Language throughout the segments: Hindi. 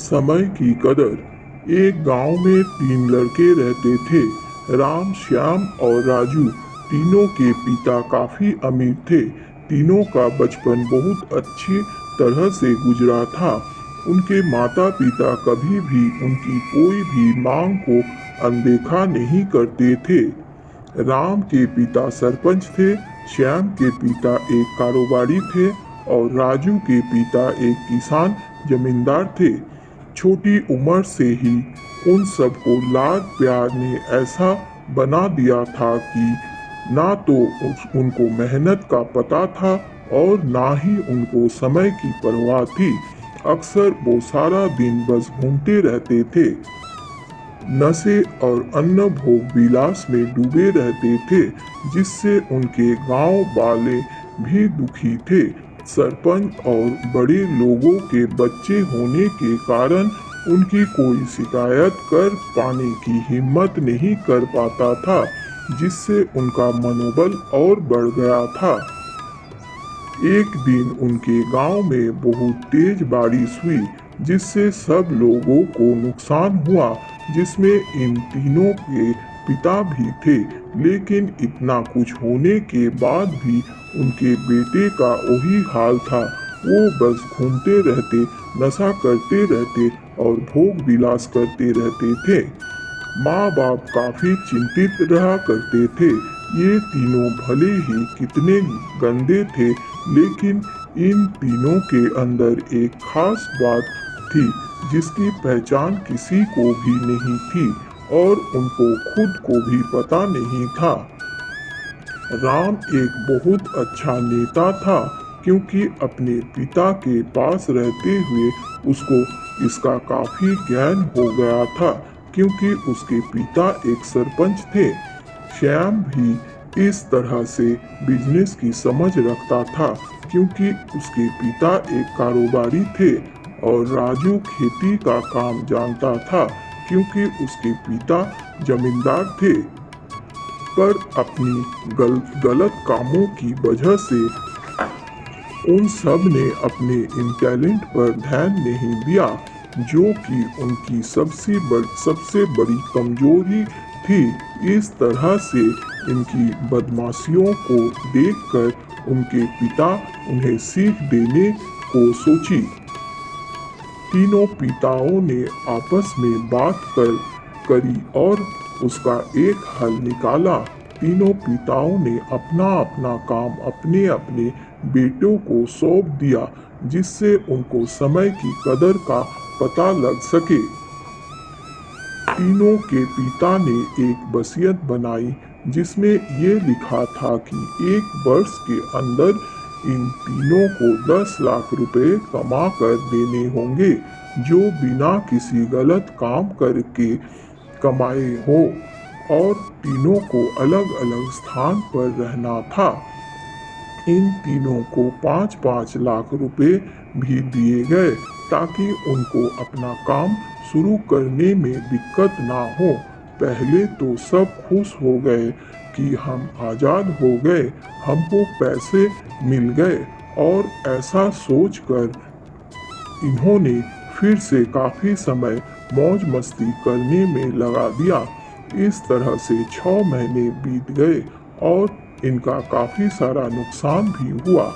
समय की कदर। एक गांव में तीन लड़के रहते थे, राम, श्याम और राजू। तीनों के पिता काफी अमीर थे। तीनों का बचपन बहुत अच्छी तरह से गुजरा था। उनके माता पिता कभी भी उनकी कोई भी मांग को अनदेखा नहीं करते थे। राम के पिता सरपंच थे, श्याम के पिता एक कारोबारी थे और राजू के पिता एक किसान जमींदार थे। छोटी उम्र से ही उन सबको लाड प्यार ने ऐसा बना दिया था कि ना तो उनको मेहनत का पता था और ना ही उनको समय की परवाह थी। अक्सर वो सारा दिन बस घूमते रहते थे, नशे और अन्न भोग विलास में डूबे रहते थे, जिससे उनके गांव वाले भी दुखी थे। सरपंच और बड़े लोगों के बच्चे होने के कारण उनकी कोई शिकायत कर पाने की हिम्मत नहीं कर पाता था, जिससे उनका मनोबल और बढ़ गया था। एक दिन उनके गांव में बहुत तेज बारिश हुई, जिससे सब लोगों को नुकसान हुआ, जिसमें इन तीनों के पिता भी थे। लेकिन इतना कुछ होने के बाद भी उनके बेटे का वही हाल था। वो बस घूमते रहते, नशा करते रहते और भोग विलास करते रहते थे। माँ बाप काफी चिंतित रहा करते थे। ये तीनों भले ही कितने गंदे थे, लेकिन इन तीनों के अंदर एक खास बात थी जिसकी पहचान किसी को भी नहीं थी और उनको खुद को भी पता नहीं था। राम एक बहुत अच्छा नेता था, क्योंकि अपने पिता के पास रहते हुए उसको इसका काफी ज्ञान हो गया था, क्योंकि उसके पिता एक सरपंच थे। श्याम भी इस तरह से बिजनेस की समझ रखता था, क्योंकि उसके पिता एक कारोबारी थे और राजू खेती का काम जानता था, क्योंकि उसके पिता जमींदार थे। पर अपनी गलत कामों की वजह से उन सब ने अपने इन टैलेंट पर ध्यान नहीं दिया, जो कि उनकी सबसे बड़ी कमजोरी थी। इस तरह से इनकी बदमाशियों को देखकर उनके पिता उन्हें सीख देने को सोची। तीनों पिताओं ने आपस में बात करी और उसका एक हल निकाला। तीनों पिताओं ने अपना अपना काम अपने अपने बेटों को सौंप दिया, जिससे उनको समय की कदर का पता लग सके। तीनों के पिता ने एक वसीयत बनाई, जिसमें ये लिखा था कि एक वर्ष के अंदर इन तीनों को 10 लाख रुपए कमा कर देने होंगे, जो बिना किसी गलत काम करके कमाए हो, और तीनों को अलग अलग स्थान पर रहना था। इन तीनों को 5-5 लाख रुपए भी दिए गए, ताकि उनको अपना काम शुरू करने में दिक्कत ना हो। पहले तो सब खुश हो गए कि हम आज़ाद हो गए, हमको पैसे मिल गए, और ऐसा सोचकर इन्होंने फिर से काफी समय मौज मस्ती करने में लगा दिया। इस तरह से 6 महीने बीत गए और इनका काफी सारा नुकसान भी हुआ।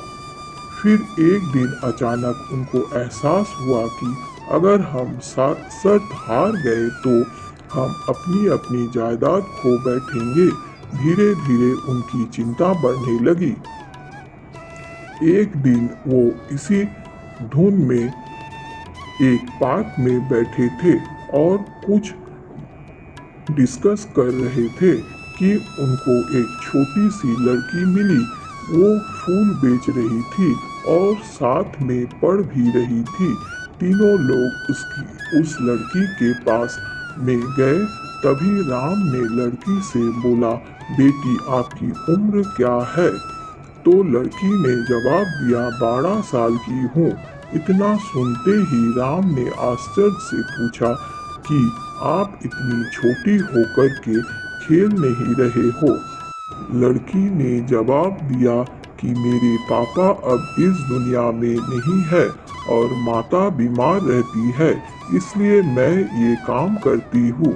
फिर एक दिन अचानक उनको एहसास हुआ कि अगर हम शर्त हार गए तो हम अपनी अपनी जायदाद खो बैठेंगे। धीरे धीरे उनकी चिंता बढ़ने लगी। एक दिन वो इसी धुन में एक पार्क में बैठे थे और कुछ डिस्कस कर रहे थे कि उनको एक छोटी सी लड़की मिली। वो फूल बेच रही थी और साथ में पढ़ भी रही थी। तीनों लोग उस लड़की के पास में गए। तभी राम ने लड़की से बोला, बेटी आपकी उम्र क्या है? तो लड़की ने जवाब दिया, 12 साल की हूँ। इतना सुनते ही राम ने आश्चर्य से पूछा कि आप इतनी छोटी होकर के खेल नहीं रहे हो? लड़की ने जवाब दिया कि मेरे पापा अब इस दुनिया में नहीं है और माता बीमार रहती है, इसलिए मैं ये काम करती हूँ।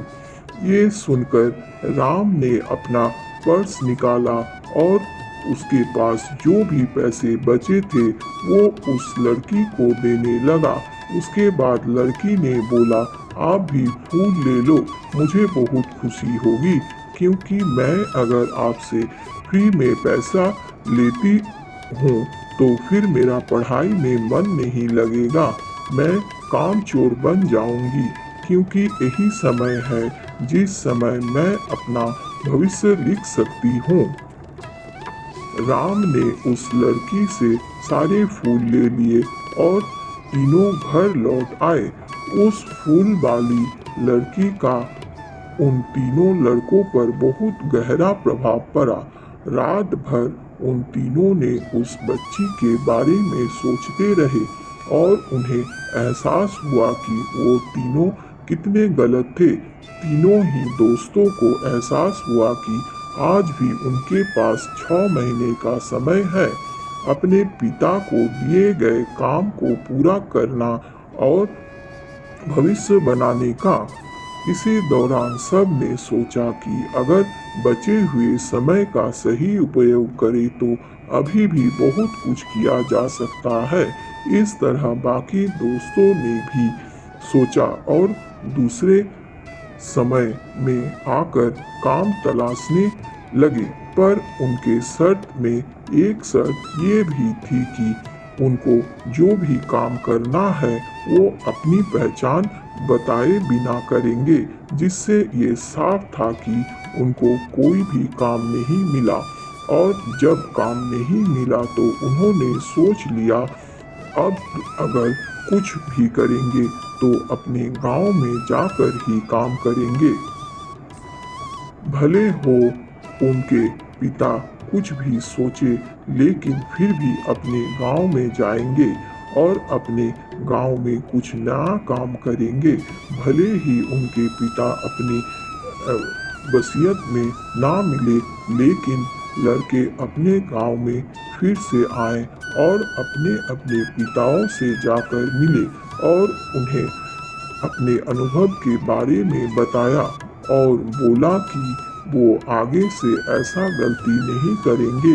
ये सुनकर राम ने अपना पर्स निकाला और उसके पास जो भी पैसे बचे थे वो उस लड़की को देने लगा। उसके बाद लड़की ने बोला, आप भी फूल ले लो, मुझे बहुत खुशी होगी, क्योंकि मैं अगर आपसे फ्री में पैसा लेती हूँ तो फिर मेरा पढ़ाई में मन नहीं लगेगा, मैं कामचोर बन जाऊंगी, क्योंकि यही समय है जिस समय मैं अपना भविष्य लिख सकती हूँ। राम ने उस लड़की से सारे फूल ले लिए और तीनों घर लौट आए। उस फूल वाली लड़की का उन तीनों लड़कों पर बहुत गहरा प्रभाव पड़ा। रात भर उन तीनों ने उस बच्ची के बारे में सोचते रहे और उन्हें एहसास हुआ कि वो तीनों कितने गलत थे। तीनों ही दोस्तों को एहसास हुआ कि आज भी उनके पास 6 महीने का समय है अपने पिता को दिए गए काम को पूरा करना और भविष्य बनाने का। इसी दौरान सब ने सोचा कि अगर बचे हुए समय का सही उपयोग करें तो अभी भी बहुत कुछ किया जा सकता है। इस तरह बाकी दोस्तों ने भी सोचा और दूसरे समय में आकर काम तलाशने लगे, पर उनके शर्त में एक शर्त ये भी थी कि उनको जो भी काम करना है वो अपनी पहचान बताए बिना करेंगे, जिससे ये साफ था कि उनको कोई भी काम नहीं मिला। और जब काम नहीं मिला तो उन्होंने सोच लिया अब अगर कुछ भी करेंगे तो अपने गांव में जाकर ही काम करेंगे। भले हो उनके पिता कुछ भी सोचे, लेकिन फिर भी अपने गांव में जाएंगे और अपने गांव में कुछ नया काम करेंगे। भले ही उनके पिता अपने वसीयत में ना मिले, लेकिन लड़के अपने गांव में फिर से आए और अपने अपने पिताओं से जाकर मिले और उन्हें अपने अनुभव के बारे में बताया और बोला कि वो आगे से ऐसा गलती नहीं करेंगे,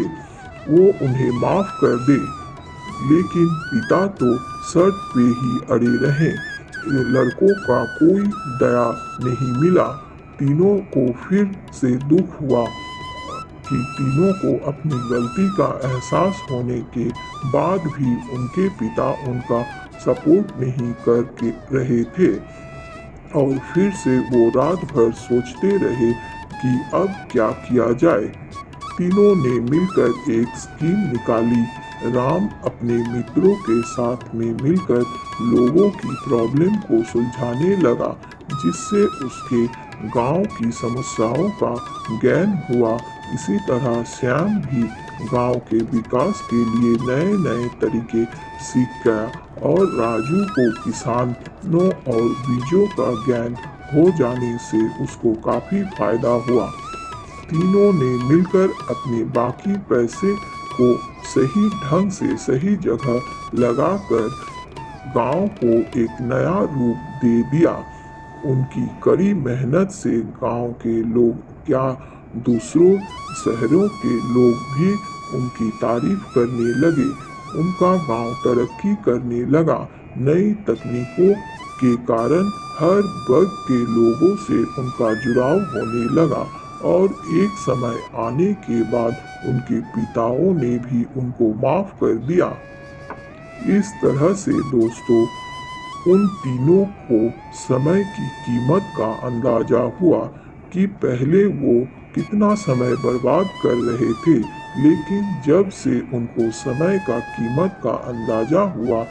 वो उन्हें माफ कर दे। लेकिन पिता तो शर्त पे ही अड़े रहे। लड़कों का कोई दया नहीं मिला। तीनों को फिर से दुख हुआ कि तीनों को अपनी गलती का एहसास होने के बाद भी उनके पिता उनका सपोर्ट नहीं कर रहे थे और फिर से वो रात भर सोचते रहे कि अब क्या किया जाए। तीनों ने मिलकर एक स्कीम निकाली। राम अपने मित्रों के साथ में मिलकर लोगों की प्रॉब्लम को सुलझाने लगा, जिससे उसके गांव की समस्याओं का ज्ञान हुआ। इसी तरह श्याम भी गांव के विकास के लिए नए नए तरीके सीख गया और राजू को किसानों और बीजों का ज्ञान हो जाने से उसको काफी फायदा हुआ। तीनों ने मिलकर अपने बाकी पैसे को सही ढंग से सही जगह लगाकर गांव को एक नया रूप दे दिया। उनकी कड़ी मेहनत से गांव के लोग क्या दूसरों शहरों के लोग भी उनकी तारीफ करने लगे। उनका गांव तरक्की करने लगा। नई तकनीकों के कारण हर वर्ग के लोगों से उनका जुड़ाव होने लगा और एक समय आने के बाद उनके पिताओं ने भी उनको माफ कर दिया। इस तरह से दोस्तों उन तीनों को समय की कीमत का अंदाजा हुआ कि पहले वो कितना समय बर्बाद कर रहे थे, लेकिन जब से उनको समय का कीमत का अंदाजा हुआ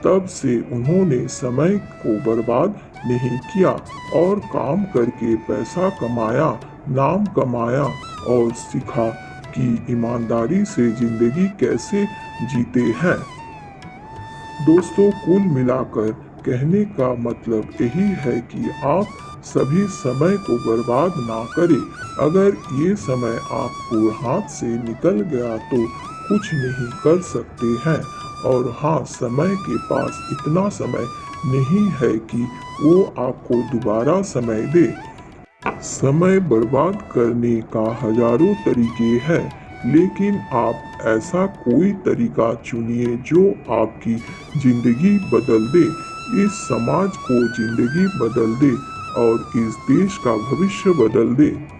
तब से उन्होंने समय को बर्बाद नहीं किया और काम करके पैसा कमाया, नाम कमाया और सीखा कि ईमानदारी से जिंदगी कैसे जीते हैं। दोस्तों कुल मिलाकर कहने का मतलब यही है कि आप सभी समय को बर्बाद ना करें। अगर ये समय आपको हाथ से निकल गया तो कुछ नहीं कर सकते हैं और हाँ, समय के पास इतना समय नहीं है कि वो आपको दोबारा समय दे। समय बर्बाद करने का हजारों तरीके हैं, लेकिन आप ऐसा कोई तरीका चुनिए जो आपकी जिंदगी बदल दे, इस समाज को जिंदगी बदल दे और इस देश का भविष्य बदल दे।